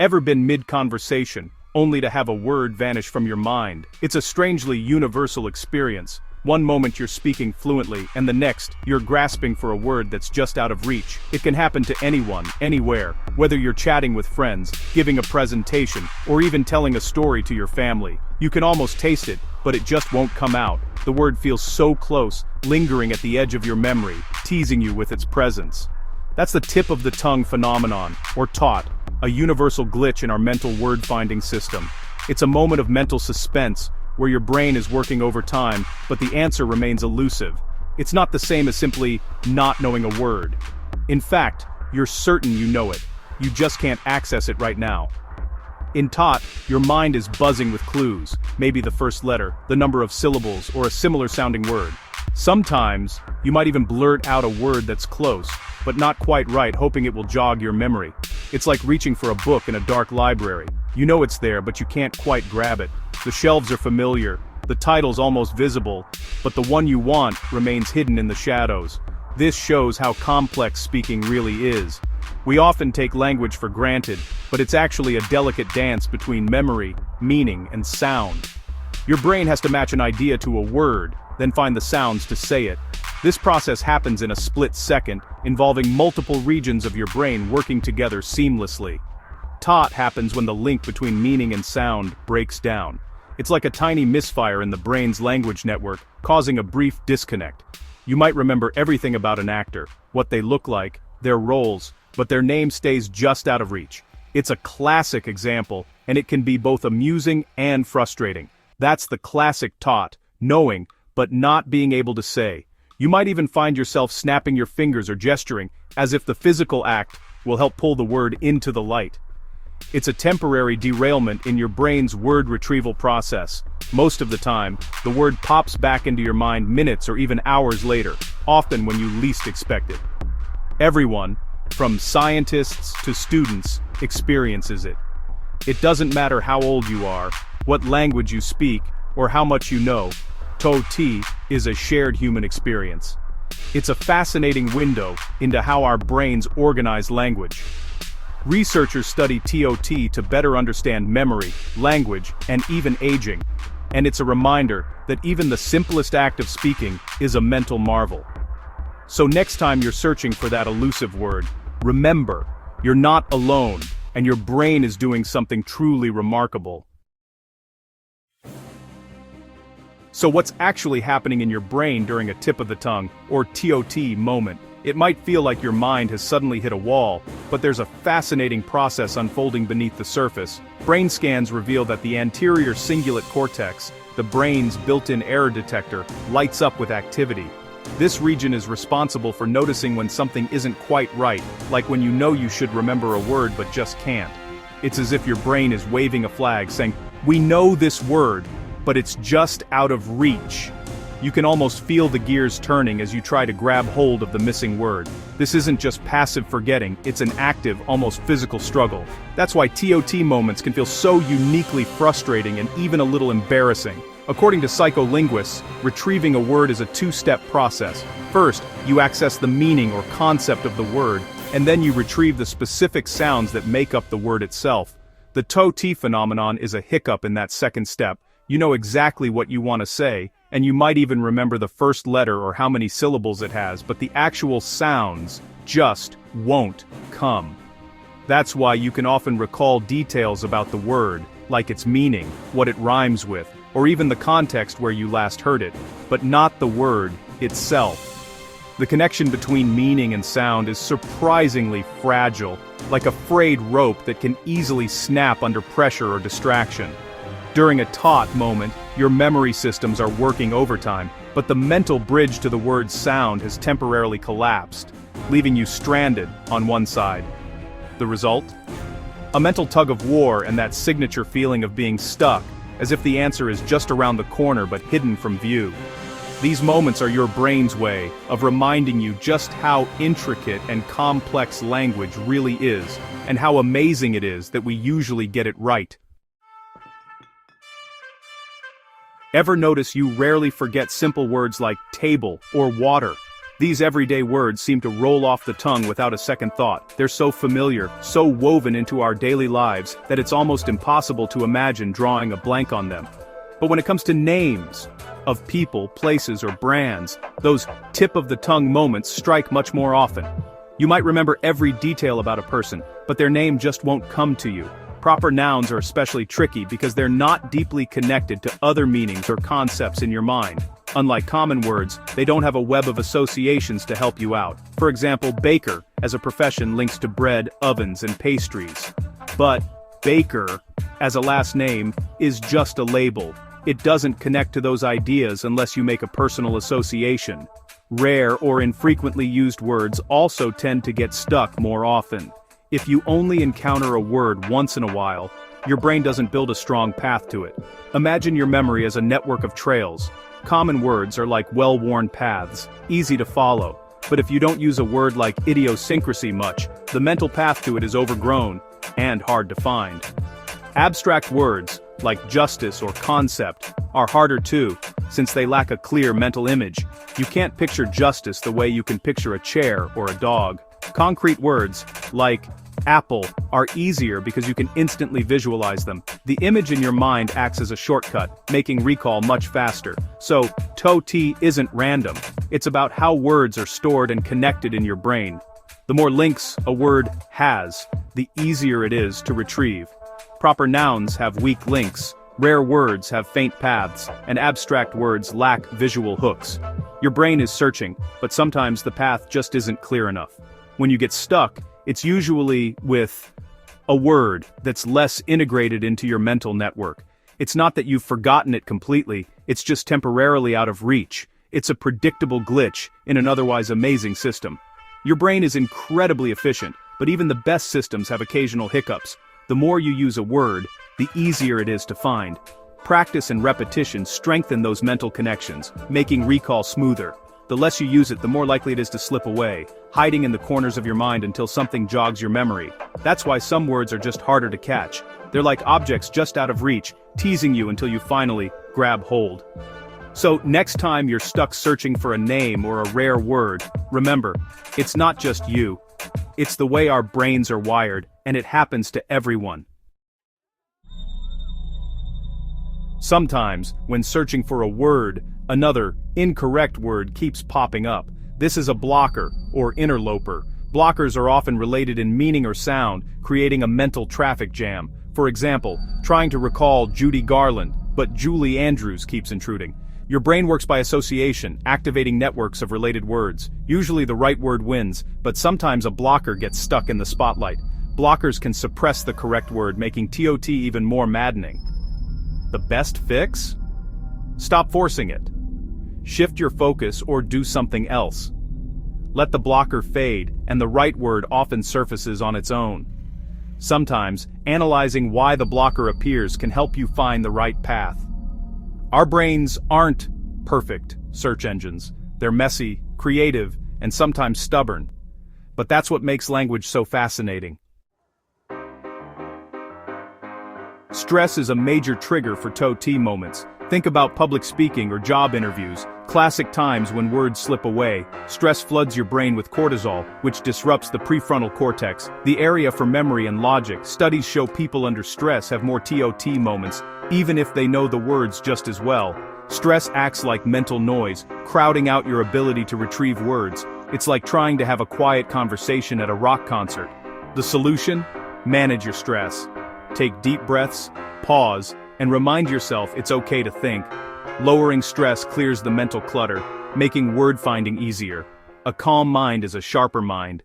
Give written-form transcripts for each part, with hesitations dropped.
Ever been mid-conversation, only to have a word vanish from your mind? It's a strangely universal experience. One moment you're speaking fluently, and the next, you're grasping for a word that's just out of reach. It can happen to anyone, anywhere, whether you're chatting with friends, giving a presentation, or even telling a story to your family. You can almost taste it, but it just won't come out. The word feels so close, lingering at the edge of your memory, teasing you with its presence. That's the tip of the tongue phenomenon, or taut, a universal glitch in our mental word-finding system. It's a moment of mental suspense, where your brain is working overtime, but the answer remains elusive. It's not the same as simply not knowing a word. In fact, you're certain you know it. You just can't access it right now. In taut, your mind is buzzing with clues, maybe the first letter, the number of syllables, or a similar-sounding word. Sometimes, you might even blurt out a word that's close, but not quite right, hoping it will jog your memory. It's like reaching for a book in a dark library. You know it's there, but you can't quite grab it. The shelves are familiar, the title's almost visible, but the one you want remains hidden in the shadows. This shows how complex speaking really is. We often take language for granted, but it's actually a delicate dance between memory, meaning, and sound. Your brain has to match an idea to a word, then find the sounds to say it. This process happens in a split second, involving multiple regions of your brain working together seamlessly. Taut happens when the link between meaning and sound breaks down. It's like a tiny misfire in the brain's language network, causing a brief disconnect. You might remember everything about an actor, what they look like, their roles, but their name stays just out of reach. It's a classic example, and it can be both amusing and frustrating. That's the classic taut, knowing, but not being able to say. You might even find yourself snapping your fingers or gesturing, as if the physical act will help pull the word into the light. It's a temporary derailment in your brain's word retrieval process. Most of the time, the word pops back into your mind minutes or even hours later, often when you least expect it. Everyone, from scientists to students, experiences it. It doesn't matter how old you are, what language you speak, or how much you know. TOT is a shared human experience. It's a fascinating window into how our brains organize language. Researchers study TOT to better understand memory, language, and even aging. And it's a reminder that even the simplest act of speaking is a mental marvel. So next time you're searching for that elusive word, remember, you're not alone, and your brain is doing something truly remarkable. So what's actually happening in your brain during a tip of the tongue, or TOT moment? It might feel like your mind has suddenly hit a wall, but there's a fascinating process unfolding beneath the surface. Brain scans reveal that the anterior cingulate cortex, the brain's built-in error detector, lights up with activity. This region is responsible for noticing when something isn't quite right, like when you know you should remember a word but just can't. It's as if your brain is waving a flag saying, "We know this word, but it's just out of reach." You can almost feel the gears turning as you try to grab hold of the missing word. This isn't just passive forgetting, it's an active, almost physical struggle. That's why TOT moments can feel so uniquely frustrating and even a little embarrassing. According to psycholinguists, retrieving a word is a two-step process. First, you access the meaning or concept of the word, and then you retrieve the specific sounds that make up the word itself. The TOT phenomenon is a hiccup in that second step. You know exactly what you want to say, and you might even remember the first letter or how many syllables it has, but the actual sounds just won't come. That's why you can often recall details about the word, like its meaning, what it rhymes with, or even the context where you last heard it, but not the word itself. The connection between meaning and sound is surprisingly fragile, like a frayed rope that can easily snap under pressure or distraction. During a taut moment, your memory systems are working overtime, but the mental bridge to the word's sound has temporarily collapsed, leaving you stranded on one side. The result? A mental tug of war and that signature feeling of being stuck, as if the answer is just around the corner but hidden from view. These moments are your brain's way of reminding you just how intricate and complex language really is, and how amazing it is that we usually get it right. Ever notice you rarely forget simple words like table or water? These everyday words seem to roll off the tongue without a second thought. They're so familiar, so woven into our daily lives, that it's almost impossible to imagine drawing a blank on them. But when it comes to names of people, places, or brands, those tip-of-the-tongue moments strike much more often. You might remember every detail about a person, but their name just won't come to you. Proper nouns are especially tricky because they're not deeply connected to other meanings or concepts in your mind. Unlike common words, they don't have a web of associations to help you out. For example, baker, as a profession, links to bread, ovens, and pastries. But baker, as a last name, is just a label. It doesn't connect to those ideas unless you make a personal association. Rare or infrequently used words also tend to get stuck more often. If you only encounter a word once in a while, your brain doesn't build a strong path to it. Imagine your memory as a network of trails. Common words are like well-worn paths, easy to follow. But if you don't use a word like idiosyncrasy much, the mental path to it is overgrown and hard to find. Abstract words, like justice or concept, are harder too, since they lack a clear mental image. You can't picture justice the way you can picture a chair or a dog. Concrete words, like apple, are easier because you can instantly visualize them. The image in your mind acts as a shortcut, making recall much faster. So, to-ti isn't random. It's about how words are stored and connected in your brain. The more links a word has, the easier it is to retrieve. Proper nouns have weak links, rare words have faint paths, and abstract words lack visual hooks. Your brain is searching, but sometimes the path just isn't clear enough. When you get stuck, it's usually with a word that's less integrated into your mental network. It's not that you've forgotten it completely, it's just temporarily out of reach. It's a predictable glitch in an otherwise amazing system. Your brain is incredibly efficient, but even the best systems have occasional hiccups. The more you use a word, the easier it is to find. Practice and repetition strengthen those mental connections, making recall smoother. The less you use it, the more likely it is to slip away, hiding in the corners of your mind until something jogs your memory. That's why some words are just harder to catch. They're like objects just out of reach, teasing you until you finally grab hold. So next time you're stuck searching for a name or a rare word, remember, it's not just you. It's the way our brains are wired, and it happens to everyone. Sometimes, when searching for a word, another, incorrect word keeps popping up. This is a blocker, or interloper. Blockers are often related in meaning or sound, creating a mental traffic jam. For example, trying to recall Judy Garland, but Julie Andrews keeps intruding. Your brain works by association, activating networks of related words. Usually the right word wins, but sometimes a blocker gets stuck in the spotlight. Blockers can suppress the correct word, making TOT even more maddening. The best fix? Stop forcing it. Shift your focus or do something else. Let the blocker fade, and the right word often surfaces on its own. Sometimes, analyzing why the blocker appears can help you find the right path. Our brains aren't perfect search engines. They're messy, creative, and sometimes stubborn. But that's what makes language so fascinating. Stress is a major trigger for TOT moments. Think about public speaking or job interviews, classic times when words slip away. Stress floods your brain with cortisol, which disrupts the prefrontal cortex, the area for memory and logic. Studies show people under stress have more TOT moments, even if they know the words just as well. Stress acts like mental noise, crowding out your ability to retrieve words. It's like trying to have a quiet conversation at a rock concert. The solution? Manage your stress. Take deep breaths, pause, and remind yourself it's okay to think. Lowering stress clears the mental clutter, making word finding easier. A calm mind is a sharper mind.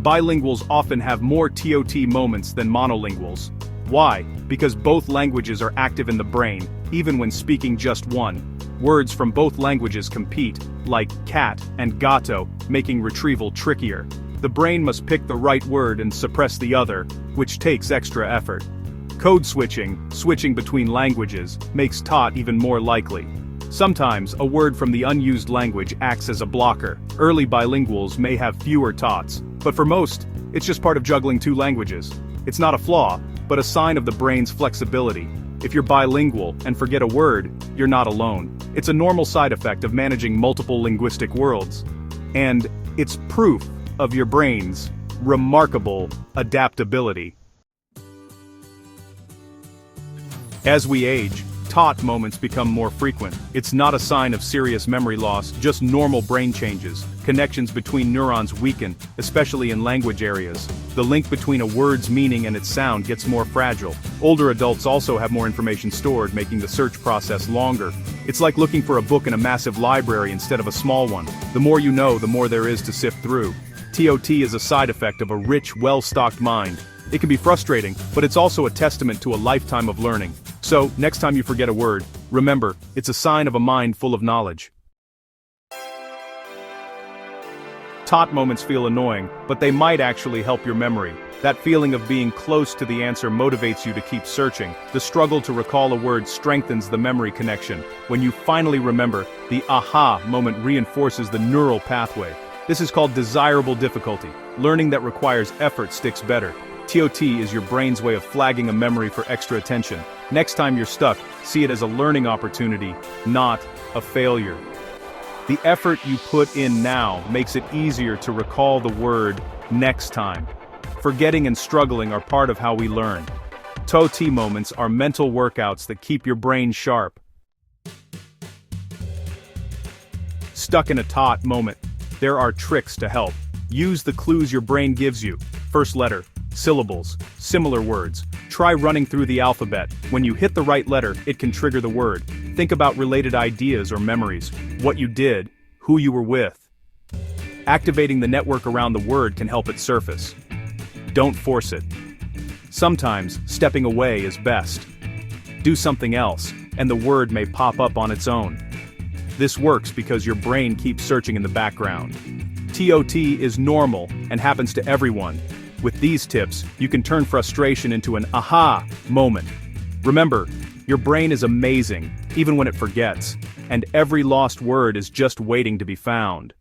Bilinguals often have more TOT moments than monolinguals. Why? Because both languages are active in the brain, even when speaking just one. Words from both languages compete, like cat and gato, making retrieval trickier. The brain must pick the right word and suppress the other, which takes extra effort. Code switching between languages, makes TOT even more likely. Sometimes, a word from the unused language acts as a blocker. Early bilinguals may have fewer TOTs, but for most, it's just part of juggling two languages. It's not a flaw, but a sign of the brain's flexibility. If you're bilingual and forget a word, you're not alone. It's a normal side effect of managing multiple linguistic worlds. And it's proof of your brain's remarkable adaptability. As we age, tot moments become more frequent. It's not a sign of serious memory loss, just normal brain changes. Connections between neurons weaken, especially in language areas. The link between a word's meaning and its sound gets more fragile. Older adults also have more information stored, making the search process longer. It's like looking for a book in a massive library instead of a small one. The more you know, the more there is to sift through. TOT is a side effect of a rich, well-stocked mind. It can be frustrating, but it's also a testament to a lifetime of learning. So, next time you forget a word, remember, it's a sign of a mind full of knowledge. Tot moments feel annoying, but they might actually help your memory. That feeling of being close to the answer motivates you to keep searching. The struggle to recall a word strengthens the memory connection. When you finally remember, the aha moment reinforces the neural pathway. This is called desirable difficulty. Learning that requires effort sticks better. TOT is your brain's way of flagging a memory for extra attention. Next time you're stuck, see it as a learning opportunity, not a failure. The effort you put in now makes it easier to recall the word next time. Forgetting and struggling are part of how we learn. TOT moments are mental workouts that keep your brain sharp. Stuck in a tot moment, there are tricks to help. Use the clues your brain gives you. First letter, syllables, similar words. Try running through the alphabet. When you hit the right letter, it can trigger the word. Think about related ideas or memories, what you did, who you were with. Activating the network around the word can help it surface. Don't force it. Sometimes, stepping away is best. Do something else, and the word may pop up on its own. This works because your brain keeps searching in the background. TOT is normal and happens to everyone. With these tips, you can turn frustration into an aha moment. Remember, your brain is amazing, even when it forgets, and every lost word is just waiting to be found.